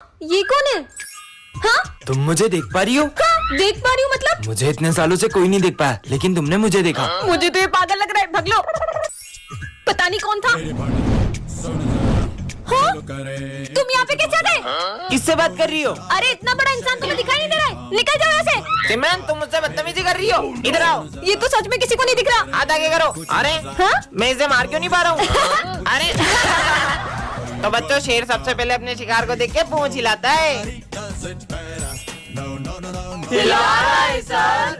ये कौन है? हाँ? तुम मुझे देख पा रही हो? हाँ, देख पा रही हूँ मतलब? मुझे इतने सालों से कोई नहीं देख पाया, लेकिन तुमने मुझे देखा। मुझे तो ये पागल लग रहा है, भग लो। पता नहीं कौन था। हाँ? तुम यहाँ पे कैसे आ गए? किससे बात कर रही हो? अरे इतना बड़ा इंसान तुम्हें दिखाई नहीं दे रहा है, निकल जाओ यहाँ से। सिमरन, तुम मुझसे बदतमीजी कर रही हो? इधर आओ। ये तो सच में किसी को नहीं दिख रहा। हाथ आगे करो। अरे हाँ? मैं इसे मार क्यों नहीं पा रहा हूँ? अरे तो बच्चों, शेर सबसे पहले अपने शिकार को देख के पूंछ हिलाता है।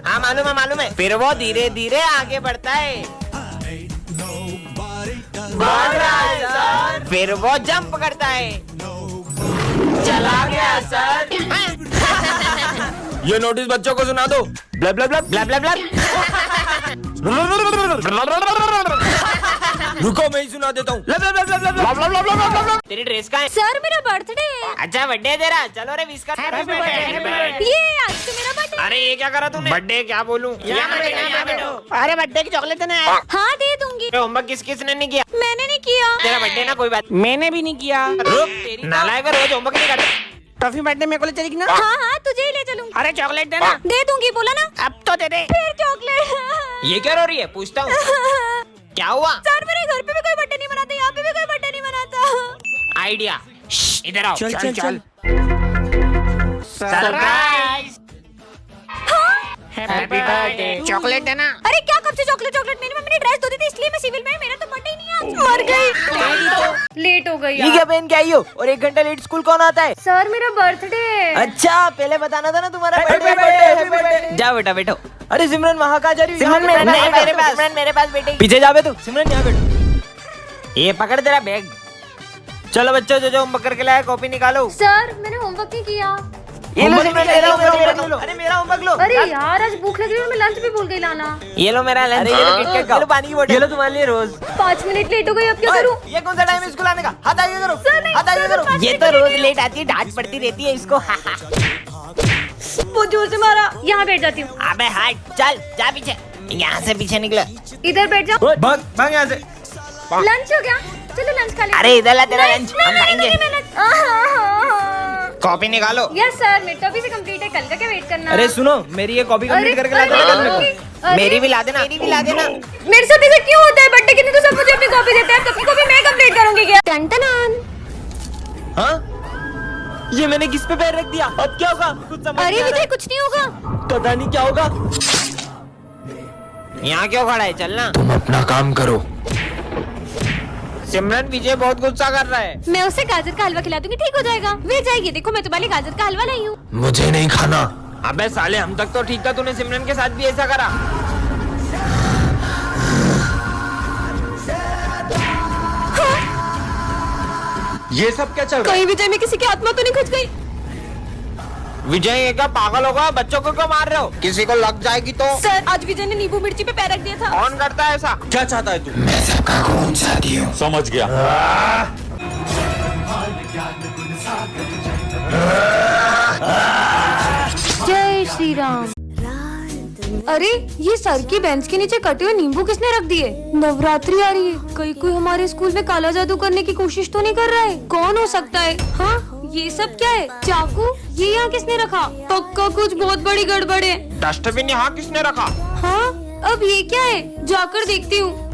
हाँ मालूम है। फिर वो धीरे धीरे आगे बढ़ता है। भाग रहा है सर। फिर वो जंप करता है। चला गया सर। ये नोटिस बच्चों को सुना दो। Bulb bulb bulb bulb bulb bulb. रुको, मैं ही सुना देता हूँ। तेरी ड्रेस कहाँ है? सर मेरा बर्थडे है। अच्छा, बर्थडे है तेरा। चलो रे, विश कर। ये आज तो मेरा बर्थडे। अरे ये क्या करा तूने? बर्थडे क्या बोलूं? यहाँ बैठो। अरे बर्थडे की चॉकलेट देना है। हाँ दे दूंगी। होमवर्क किसने नहीं किया? मैंने नहीं किया। तेरा बर्थडे ना, कोई बात। मैंने भी नहीं किया। रुक, नालायक है, रोज होमवर्क नहीं करता। टॉफी बर्थडे मेरे को ले चलेगी ना? हाँ हाँ तुझे ही ले चलूंगी। अरे चॉकलेट देना। दे दूंगी, बोला ना। अब तो दे दे। फिर चॉकलेट। ये क्या रो रही है? पूछता हूँ क्या हुआ? सर मेरे घर पे भी कोई बर्थडे नहीं मनाता, यहाँ पे भी कोई बर्थडे नहीं मनाता। आइडिया। इधर आओ। चल। सरप्राइज। Happy birthday. चॉकलेट देना। अरे क्या कब से चॉकलेट? मेरी मम्मी ने ड्रेस धो दी थी इसलिए मैं सिविल में, मेरा तो बर्थडे ही नहीं है आज। मर गई। लेट हो गई ये क्या पहन के आई हो? और 1 घंटा लेट स्कूल कौन आता है? सर मेरा बर्थडे है। अच्छा, पहले बताना था ना तुम्हारा बर्थडे। जाओ बेटा, बैठो। अरे सिमरन, वहाँ कहाँ जा रही हो? मेरे पास बेटे। पीछे जावे तू। सिमरन यहाँ बैठो। ये पकड़ तेरा बैग। चलो बच्चों, जो होमवर्क करके लाया कॉपी निकालो। सर मैंने होमवर्क नहीं किया। ये लो सिमरन, मेरा होमवर्क लो। अरे मेरा होमवर्क लो। अरे यार आज भूख लग रही है, मैं लंच भी भूल गई लाना। ये लो मेरा लंच। ये लो किटकैट खाओ। ये लो पानी की बोतल। ये लो तुम्हारे लिए रोज। 5 मिनट लेट हो गई, अब क्या करूँ? ये कौन सा टाइम है स्कूल आने का? हाथ आगे करो। सर, नहीं, हाथ आगे सर, करो। 5 ये मिनट तो लेट रोज है। लेट आती है, डांट पड़ती रहती है इसको। बहुत जोर से मारा। यहाँ बैठ जाती हूँ। अबे हट, चल जा पीछे। यहाँ से पीछे निकलो। इधर बैठ जाओ। भाग यहाँ से। लंच हो गया, चलो लंच खा लेते हैं। अरे इधर ला तेरा नहीं, लंच, मैं हम खाएंगे। लंच। कॉपी निकालो। यस सर, मेरी टॉफी से कंप्लीट है, कल का क्या वेट करना? अरे सुनो, मेरी ये कॉपी कंप्लीट करके ला देना कल मेरे को। मेरी भी ला देना। मेरे साथ ऐसा क्यों होता है? बर्थडे के दिन तो सब मुझे अपनी कॉपी देते हैं, अपनी कॉपी मैं कंप्लीट करूंगी क्या? टन-टनान। हाँ? ये मैंने किस पे पैर रख दिया? अब क्या होगा? कुछ समझ अरे नहीं आ रहा विजय है। कुछ नहीं होगा। पता नहीं क्या होगा। यहाँ क्यों खड़ा है? चलना। तुम अपना काम करो। सिमरन, विजय बहुत गुस्सा कर रहा है। मैं उसे गाजर का हलवा खिला दूंगी, ठीक हो जाएगा। विजय ये देखो, मैं तुम्हारे लिए गाजर का हलवा लाई हूँ। मुझे नहीं खाना। अबे साले, हम तक तो ठीक था, तूने सिमरन के साथ भी ऐसा करा। ये सब क्या चल रहा है? कहीं विजय में किसी की आत्मा तो नहीं खच गई? विजय, ये क्या पागल होगा? बच्चों को क्यों मार रहे हो? किसी को लग जाएगी तो? सर आज विजय ने नींबू मिर्ची पे पैर रख दिया था। कौन करता है ऐसा? क्या चाहता है तू? मैं सबका खून चाहती हूँ। समझ गया। जय श्री राम। अरे ये सर की बेंच के नीचे कटे हुए नींबू किसने रख दिए? नवरात्रि आ रही है, कहीं कोई हमारे स्कूल में काला जादू करने की कोशिश तो नहीं कर रहा है? कौन हो सकता है? हाँ, ये सब क्या है? चाकू? ये यहाँ किसने रखा? पक्का कुछ बहुत बड़ी गड़बड़ है। डस्टबिन यहाँ किसने रखा? हाँ, अब ये क्या है? जाकर देखती हूँ।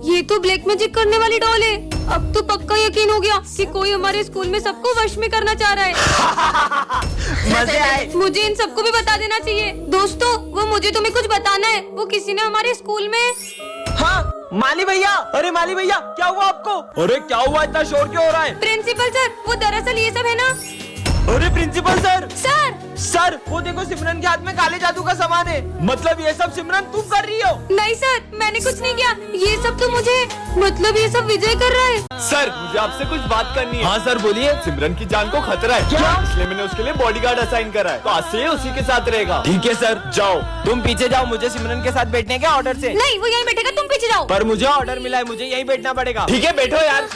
ये तो ब्लैक मैजिक करने वाली डॉल है। अब तो पक्का यकीन हो गया कि कोई हमारे स्कूल में सबको वश में करना चाह रहा है। मजे आए। मुझे इन सबको भी बता देना चाहिए। दोस्तों, वो मुझे तुम्हें कुछ बताना है। वो किसी ने हमारे स्कूल में। हाँ, माली भैया। अरे माली भैया, क्या हुआ आपको? अरे क्या हुआ? इतना शोर क्यों हो रहा है? प्रिंसिपल सर, वो दरअसल ये सब है ना। अरे प्रिंसिपल सर। सर वो देखो, सिमरन के हाथ में काले जादू का सामान है। मतलब ये सब सिमरन तुम कर रही हो? नहीं सर, मैंने कुछ नहीं किया। ये सब तो मुझे, मतलब ये सब विजय कर रहा है। सर, मुझे आपसे कुछ बात करनी है। हाँ सर, बोलिए। सिमरन की जान को खतरा है। क्या? इसलिए मैंने उसके लिए बॉडीगार्ड असाइन करा है। तो आज से ये उसी के साथ रहेगा। ठीक है सर। जाओ। तुम पीछे जाओ, मुझे सिमरन के साथ बैठने के ऑर्डर से। नहीं, वो यहीं बैठेगा, तुम पीछे जाओ। पर मुझे ऑर्डर मिला है, मुझे यहीं बैठना पड़ेगा। ठीक है, बैठो यार।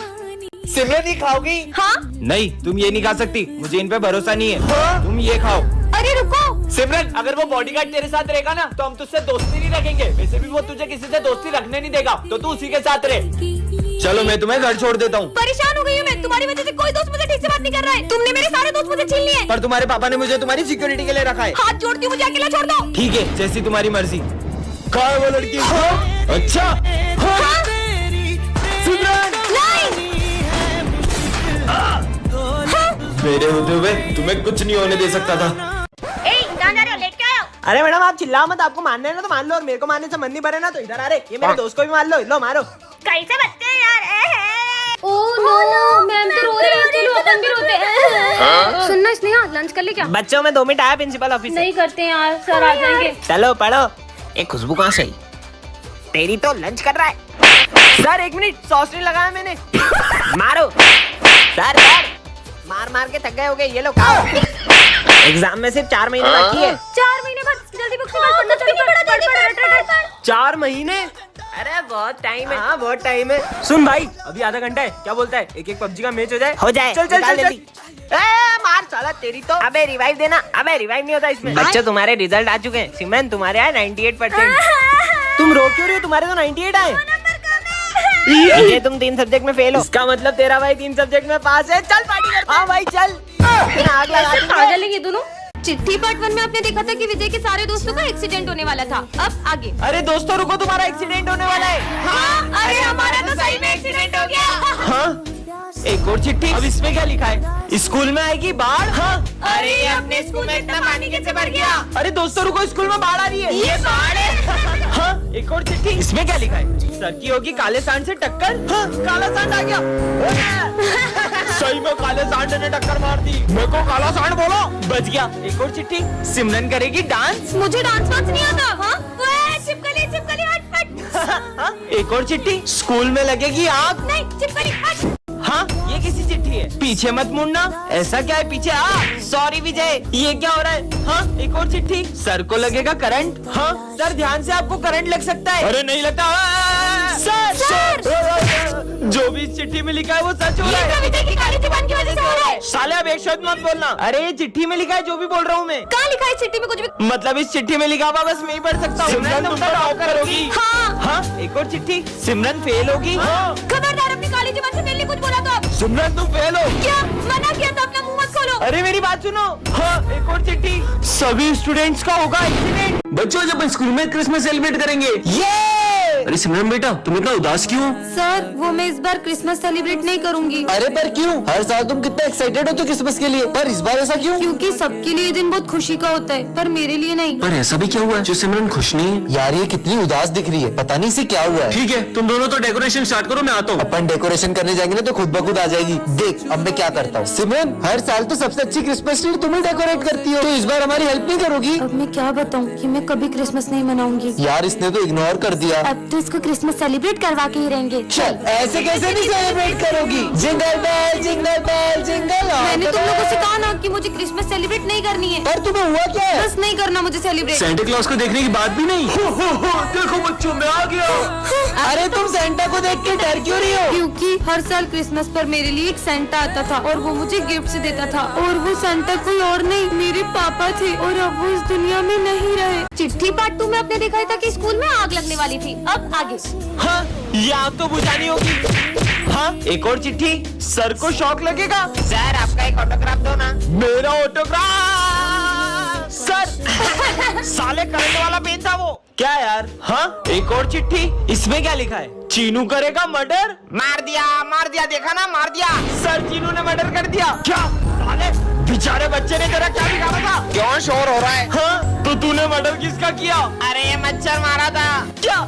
सिमरन ही खाओगी? हाँ? नहीं, तुम ये नहीं खा सकती, मुझे इन पे भरोसा नहीं है। तुम ये खाओ। अरे रुको। सिमरन, अगर वो बॉडीगार्ड तेरे साथ रहेगा ना, तो हम तुझसे दोस्ती नहीं रखेंगे। वैसे भी वो तुझे किसी से दोस्ती रखने नहीं देगा, तो तू उसी के साथ रहे। चलो, मैं तुम्हें घर छोड़ देता हूँ। परेशान हो गई हूँ मैं तुम्हारी वजह से कोई दोस्त मुझे ठीक से बात नहीं कर रहा है। तुमने मेरे सारे दोस्त मुझे छीन लिए। पर तुम्हारे पापा ने मुझे तुम्हारी सिक्योरिटी के लिए रखा है। हाथ जोड़ती हूँ, मुझे अकेला छोड़ दो। ठीक है, जैसी तुम्हारी मर्जी। कहाँ है वो लड़की? अच्छा हाँ? सिमरन, मेरे होते हुए तुम्हें कुछ नहीं होने दे सकता था। कहाँ जा रहे हो? लेट के आए हो? अरे मैडम आप चिल्लाओ मत, आपको मानना है ना तो मान लो, और मेरे को मानने से मन नहीं भरे ना तो इधर आ रहे। ये मेरे दोस्त को भी मान लो मारो। कैसे बच्चे हैं यार। ओह नो, मैम तो रो रही है। चलो अपन भी रोते हैं। सुनना स्नेहा, लंच कर ले क्या? बच्चों में 2 मिनट आया प्रिंसिपल ऑफिस से। नहीं करते यार, सर आ जाएंगे। चलो पढ़ो। एक खुशबू कहाँ से आई? तेरी तो लंच कर रहा है। सर 1 मिनट, सॉस नहीं लगाया मैंने। मारो सर, मार के थक गए होगे। ये लो खाओ। एग्जाम में सिर्फ 4 महीने बाकी है। 4 महीने बाद जल्दी बुक से पढ़ना, जल्दी पढ़। 4 महीने? अरे बहुत टाइम है। हाँ बहुत टाइम है। सुन भाई, अभी आधा घंटा है, क्या बोलता है? एक पबजी का मैच हो जाए। हो जाए। चल जल्दी। मार साला तेरी तो। अबे रिवाइव देना। अबे रिवाइव नहीं होता इसमें। बच्चों तुम्हारे रिजल्ट आ चुके हैं। सिमरन तुम्हारे आए 98%। तुम रो क्यों रही हो? तुम्हारे तो 98 आए। ये तुम 3 सब्जेक्ट में फेल हो। इसका मतलब तेरा भाई 3 सब्जेक्ट में पास है। चल पार्टी करते हैं। हाँ भाई चल। आग लगा दी। पागल है ये दोनों। चिट्ठी पार्ट 1 में आपने देखा था कि विजय के सारे दोस्तों का एक्सीडेंट होने वाला था। अब आगे। अरे दोस्तों रुको, तुम्हारा एक्सीडेंट होने वाला है। हाँ, अरे हमारा तो सही में एक्सीडेंट हो गया। हाँ? एक और चिट्ठी। अब इसमें क्या लिखा है? स्कूल में आएगी बाढ़। हाँ? अरे अपने स्कूल में इतना पानी कैसे भर गया? अरे दोस्तों रुको, स्कूल में बाढ़ आ रही है। ये बाढ़ है। हाँ? एक और चिट्ठी। इसमें क्या लिखा है? सर की होगी काले सांड से टक्कर। हाँ? काला सांड आ गया। सही में काले सांड ने टक्कर मार दी। मेरे को काला सांड बोलो। बच गया। एक और चिट्ठी। सिमरन करेगी डांस। मुझे डांस वांस नहीं आता। हाँ? चिपकली हट। एक और चिट्ठी। स्कूल में लगेगी आग। नहीं, चिपकली हट। हाँ? ये किसी चिट्ठी है? पीछे मत मुड़ना। ऐसा क्या है पीछे? सॉरी विजय, ये क्या हो रहा है? हाँ? एक और चिट्ठी। सर को लगेगा करंट। हाँ? सर ध्यान से, आपको करंट लग सकता है। अरे नहीं लगता। सर जो भी इस चिट्ठी में लिखा है वो सच हो रहा है। विजय की काली जुबान की वजह से हो रहा है। साले अब एक शब्द मत बोलना। अरे ये चिट्ठी में लिखा है जो भी बोल रहा हूँ मैं। कहाँ लिखा है चिट्ठी में? कुछ भी मतलब इस चिट्ठी में लिखा हुआ बस मैं ही पढ़ सकता हूँ। सिमरन तुम तो टॉपर होगी। हाँ। हाँ? एक और चिट्ठी। सिमरन फेल होगी। खबरदार, अपनी काली जुबान से मेरे लिए कुछ बोला तो आप। सिमरन तुम फेल हो। क्या मना किया था? अपना मुंह मत खोलो। अरे मेरी बात सुनो। हाँ? एक और चिट्ठी। सभी स्टूडेंट्स का होगा एक्सीडेंट। बच्चों जब स्कूल में क्रिसमस सेलिब्रेट करेंगे। ये अरे सिमरन बेटा, तुम इतना उदास क्यों? सर वो मैं इस बार क्रिसमस सेलिब्रेट नहीं करूंगी। अरे पर क्यों? हर साल तुम कितना एक्साइटेड हो तो क्रिसमस के लिए, पर इस बार ऐसा क्यों? क्योंकि सबके लिए ये दिन बहुत खुशी का होता है, पर मेरे लिए नहीं। पर ऐसा भी क्या हुआ है जो सिमरन खुश नहीं है? यार ये कितनी उदास दिख रही है, पता नहीं इसे क्या हुआ है। ठीक है, तुम दोनों तो डेकोरेशन स्टार्ट करो, मैं आता हूँ। अपन डेकोरेशन करने जाएंगे ना तो खुद ब खुद आ जाएगी। देख अब मैं क्या करता हूँ। सिमरन हर साल तो सबसे अच्छी क्रिसमस ट्री तुम ही डेकोरेट करती हो, तो इस बार हमारी हेल्प नहीं करोगी? अब मैं क्या बताऊँ कि मैं कभी क्रिसमस नहीं मनाऊंगी। यार इसने तो इग्नोर कर दिया। अब तो इसको क्रिसमस सेलिब्रेट करवा के ही रहेंगे। चल ऐसे कैसे नहीं सेलिब्रेट करोगी? Jingle bell jingle bell jingle. मैंने तुम लोगों से कहा ना कि मुझे क्रिसमस सेलिब्रेट नहीं करनी है। पर तुम्हें हुआ क्या है? बस नहीं करना मुझे सेलिब्रेट। सेंटा क्लॉज को देखने की बात भी नहीं। देखो बच्चों मैं आ गया। अरे तुम सेंटा को देख के डर क्यों रही हो? क्योंकि हर साल क्रिसमस पर मेरे लिए एक सेंटा आता था और वो मुझे गिफ्ट देता था, और वो सेंटा कोई और नहीं मेरे पापा थे, और अब वो इस दुनिया में नहीं रहे। चिट्ठी पार्ट 2 में आपने देखा था कि स्कूल में आग लगने वाली थी। अब आगे। हाँ? ये आग तो बुझानी होगी। हाँ? एक और चिट्ठी। सर को शॉक लगेगा। सर आपका एक ऑटोग्राफ दो ना। मेरा ऑटोग्राफ? सर साले करंट वाला पेन था वो। क्या यार? हाँ? एक और चिट्ठी। इसमें क्या लिखा है? चीनू करेगा मर्डर। मार दिया देखा ना, मार दिया। सर चीनू ने मर्डर कर दिया। क्या साले बेचारे बच्चे ने तेरा क्या बिगाड़ा था? क्यों शोर हो रहा है? हाँ? तो तूने मर्डर किसका किया? अरे मच्छर मारा था। क्या?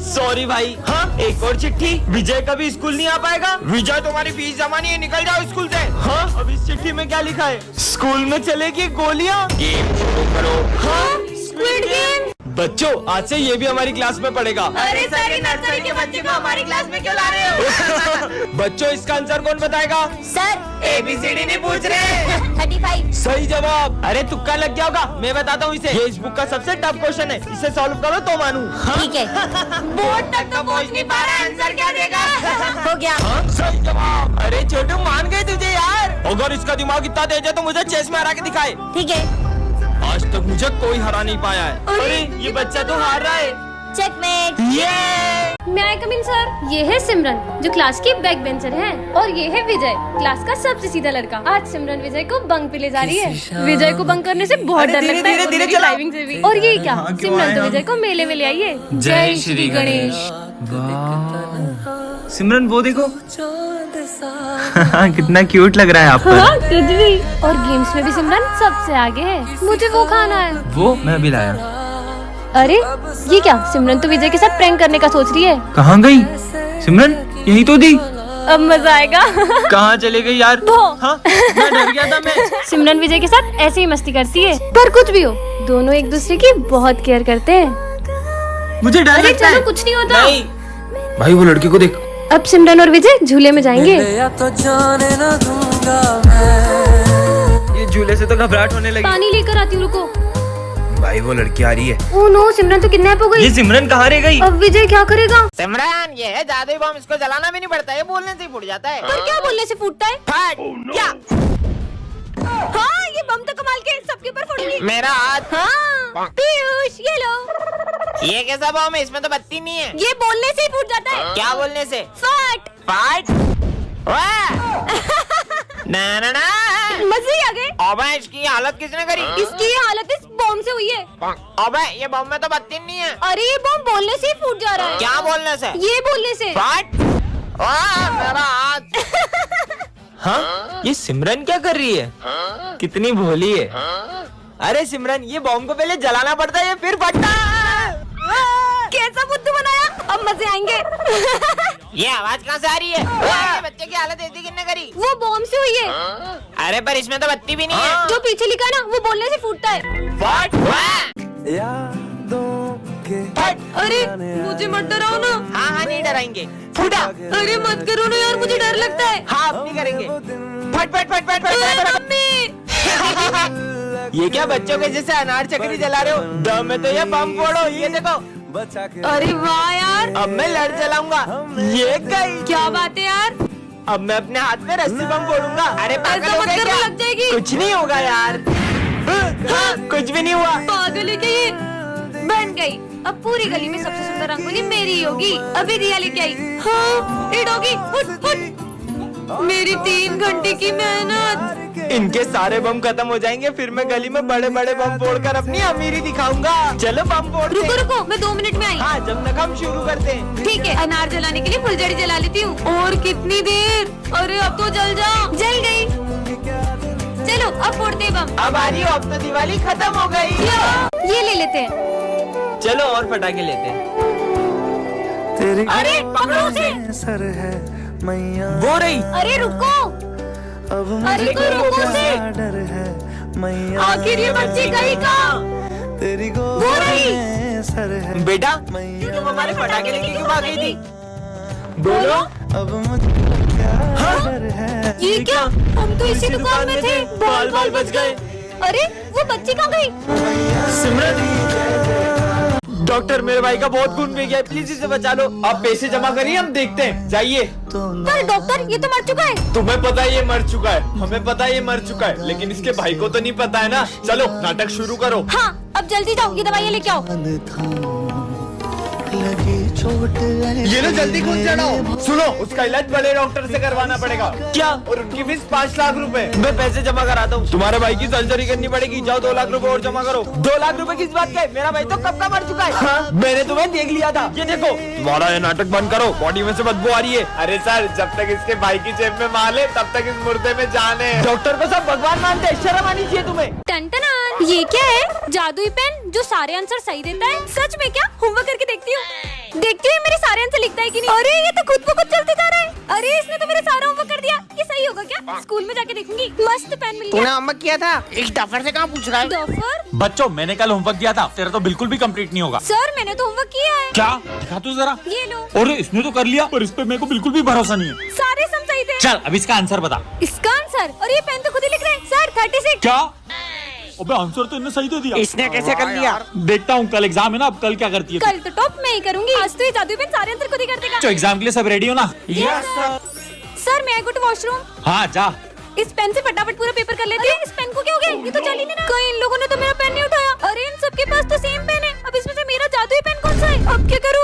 सॉरी भाई। हाँ? एक और चिट्ठी। विजय कभी स्कूल नहीं आ पाएगा। विजय तुम्हारी फीस जमा नहीं है, निकल जाओ स्कूल से। हाँ? अब इस चिट्ठी में क्या लिखा है? स्कूल में चलेगी गोलियां। गेम शुरू करो। हाँ? Squid game. बच्चों आज से ये भी हमारी क्लास में पढ़ेगा। अरे सर, ये नर्सरी के बच्चे को हमारी क्लास में क्यों ला रहे हो? बच्चों इसका आंसर कौन बताएगा? सर ABCD नहीं पूछ रहे। 35। सही जवाब। अरे तुक्का लग गया होगा, मैं बताता हूँ इसे। ये इस बुक का सबसे टफ क्वेश्चन है, इसे सॉल्व करो तो मानू। ठीक है। बोर्ड तक तो पहुँच नहीं पा रहा, आंसर क्या देगा? हो गया। सही जवाब। अरे छोटू मान गए तुझे यार। अगर इसका दिमाग इतना तेज है तो मुझे चेस में हरा के दिखाए। ठीक है। आज तक मुझे कोई हरा नहीं पाया है। अरे ये बच्चा तो हार रहा है। चेकमेट। ये मैं आई कम इन सर। ये है सिमरन जो क्लास की बैक बेंचर है, और ये है विजय क्लास का सबसे सीधा लड़का। आज सिमरन विजय को बंक पे ले जा रही है। विजय को बंक करने से बहुत डर लगता है, धीरे ड्राइविंग से भी। और ये क्या, सिमरन तो विजय को मेले में ले आई है। जय श्री गणेश। सिमरन वो देखो कितना क्यूट लग रहा है आप पर। हाँ तुझ भी। और गेम्स में भी सिमरन सबसे आगे है। मुझे वो खाना है। वो मैं भी लाया। अरे ये क्या, सिमरन तो विजय के साथ प्रैंक करने का सोच रही है। कहाँ गई सिमरन? यही तो थी। अब मजा आएगा। कहाँ चले गई यार? हाँ, मैं डर गया था मैं। सिमरन विजय के साथ ऐसे ही मस्ती करती है, पर कुछ भी हो दोनों एक दूसरे की बहुत केयर करते हैं। मुझे डर अरे लगता है। चलो कुछ नहीं होता। नहीं। भाई वो लड़की को देख। अब सिमरन और विजय झूले में जाएंगे। ये झूले से तो घबराहट होने लगी। पानी लेकर आती हूँ, रुको। भाई वो लड़की आ रही है। ओह नो, सिमरन तो किडनैप हो गई। ये सिमरन कहाँ रह गई? अब विजय क्या करेगा? सिमरन ये है जादुई बम, इसको जलाना भी नहीं पड़ता, ये बोलने से ही फूट जाता है। पर क्या बोलने से फूटता है? फट क्या? हाँ ये बम तो कमाल के, सबके ऊपर फोड़ूंगी। मेरा हाथ। हाँ पीयूष ये लो। ये कैसा बम है? इसमें तो बत्ती नहीं है। ये बोलने से ही फूट जाता है। क्या बोलने से? फट। फट। ना ना ना। मजे ही आ गए। अबे इसकी हालत किसने करी? इसकी ये हालत इस बम से हुई है। अबे ये बम में तो बत्ती नहीं है। अरे ये बम बोलने से ही फूट जा रहा है। क्या बोलने से? ये बोलने से। फट। मेरा हाथ। हाँ ये सिमरन क्या कर रही है? कितनी भोली है। अरे सिमरन ये बॉम्ब को पहले जलाना पड़ता है फिर फटता है। कैसा बुद्धू बनाया, अब मजे आएंगे। ये आवाज कहाँ से आ रही है? ये बच्चे की हालत ऐसी किसने करी? वो बॉम्ब से हुई है। अरे पर इसमें तो बत्ती भी नहीं है। जो पीछे लिखा ना वो बोलने से फूटता है। फट। अरे मुझे मत डराओ ना। हाँ हाँ नहीं डराएंगे। फूटा। अरे मत करो ना यार, मुझे डर लगता है। हाँ अब नहीं करेंगे। फट फट फट फट फट। मम्मी। ये क्या बच्चों के जैसे अनार चक्री जला रहे हो? दम में तो ये बम फोड़ो, ये देखो। अरे वाह यार, अब मैं लड़ जलाऊंगा। ये गई। क्या बात है यार। अब मैं अपने हाथ में रस्सी बम फोड़ूंगा। अरे पागल ऐसा हो मत गए करो, क्या? लग जाएगी। कुछ नहीं होगा यार। कुछ भी नहीं हुआ। पागल है क्या ये? बन गई। अब पूरी गली में सबसे सुंदर रंगोली मेरी ही होगी। अभी रिया लेके आई। हाँ ये डॉगी फुट फुट। मेरी 3 घंटे की मेहनत। इनके सारे बम खत्म हो जाएंगे, फिर मैं गली में बड़े बड़े बम फोड़कर अपनी अमीरी दिखाऊंगा। चलो बम फोड़ते रुको हैं। रुको, मैं 2 मिनट में आई। हाँ जब तक हम शुरू करते हैं। ठीक है, अनार जलाने के लिए फुलझड़ी जला लेती हूँ। और कितनी देर? अरे अब तो जल जा। जल गई। चलो अब फोड़ते हैं बम। अब आ रही हो, अब तो दिवाली खत्म हो गई। ये ले लेते हैं। चलो और पटाखे लेते हैं। अरे पकड़ो उसे। वो रही। अरे रुको। अरे तो रुको उसे। आखिर ये बच्ची गई कहाँ? वो रही। बेटा तुम हमारे पटाखे लेके क्यों भाग गई थी? बोलो। ये क्या? हम तो इसी दुकान में थे। बाल बाल बच गए। अरे वो बच्ची कहाँ गई? सिमरन डॉक्टर मेरे भाई का बहुत खून बह गया है, प्लीज इसे बचा लो। आप पैसे जमा करिए, हम देखते हैं। जाइए। पर डॉक्टर ये तो मर चुका है। तुम्हें पता है ये मर चुका है, हमें पता है ये मर चुका है, लेकिन इसके भाई को तो नहीं पता है ना। चलो नाटक शुरू करो। हाँ अब जल्दी जाओ, ये दवाइयाँ लेके आओ। ये लो जल्दी खून चढ़ाओ। सुनो उसका इलाज बड़े डॉक्टर से करवाना पड़ेगा। क्या? और उनकी फीस 5 लाख रुपए। मैं पैसे जमा कराता हूँ। तुम्हारे भाई की सर्जरी करनी पड़ेगी, जाओ 2 लाख रुपए और जमा करो। 2 लाख रुपए किस बात के? मेरा भाई तो कब का मर चुका है। हाँ? मैंने तुम्हें देख लिया था। ये देखो, तुम्हारा ये नाटक बंद करो, बॉडी में से बदबू आ रही है। अरे सर जब तक इसके भाई की जेब में माल है तब तक इस मुर्दे में जान है। डॉक्टर को सब भगवान मानते हैं, शर्म आनी चाहिए तुम्हें। टन ये क्या है? जादुई पेन जो सारे आंसर सही देता है? सच में क्या? होमवर्क करके देखती हूँ। देखती हूँ मेरे सारे आंसर लिखता है कि नहीं। अरे ये तो खुद ब खुद चलते जा रहा है। अरे इसने तो मेरा सारा होमवर्क कर दिया। ये सही होगा क्या? स्कूल में जाके देखूंगी। मस्त पेन मिल तूने गया। होमवर्क किया था? इस डफर से कहाँ पूछ रहा है? डॉफर? बच्चों मैंने कल होमवर्क किया था, तेरा तो बिल्कुल भी कंप्लीट नहीं होगा। सर मैंने तो होमवर्क किया है। क्या दिखा तू जरा। ये लो। और इसने तो कर लिया, पर इस पे मेरे को बिल्कुल भी भरोसा नहीं है। सारे सम सही थे। चल अब इसका आंसर बता। इसका आंसर? और ये पेन तो खुद ही लिख रहे हैं। सर 36। क्या? अबे आंसर तो इन्हें सही दे दिया। इसने कैसे कर लिया? देखता हूँ कल एग्जाम है ना, अब कल क्या करती है तू? कल तो टॉप मैं ही करूंगी। आज तो ये जादुई पेन सारे आंसर खुद ही कर देगा। तो एग्जाम के लिए सब रेडी हो ना? सर मैं गो टू वॉशरूम। हाँ जा। इस पेन से फटाफट पूरा पेपर कर लेते हैं। इस पेन को क्या हो गया? ये तो चल ही नहीं रहा। कई इन लोगों ने तो मेरा पेन नहीं उठाया। अरे इन सबके पास तो सेम पेन है। अब इसमें से मेरा जादुई पेन कौन सा है? अब क्या करूँ?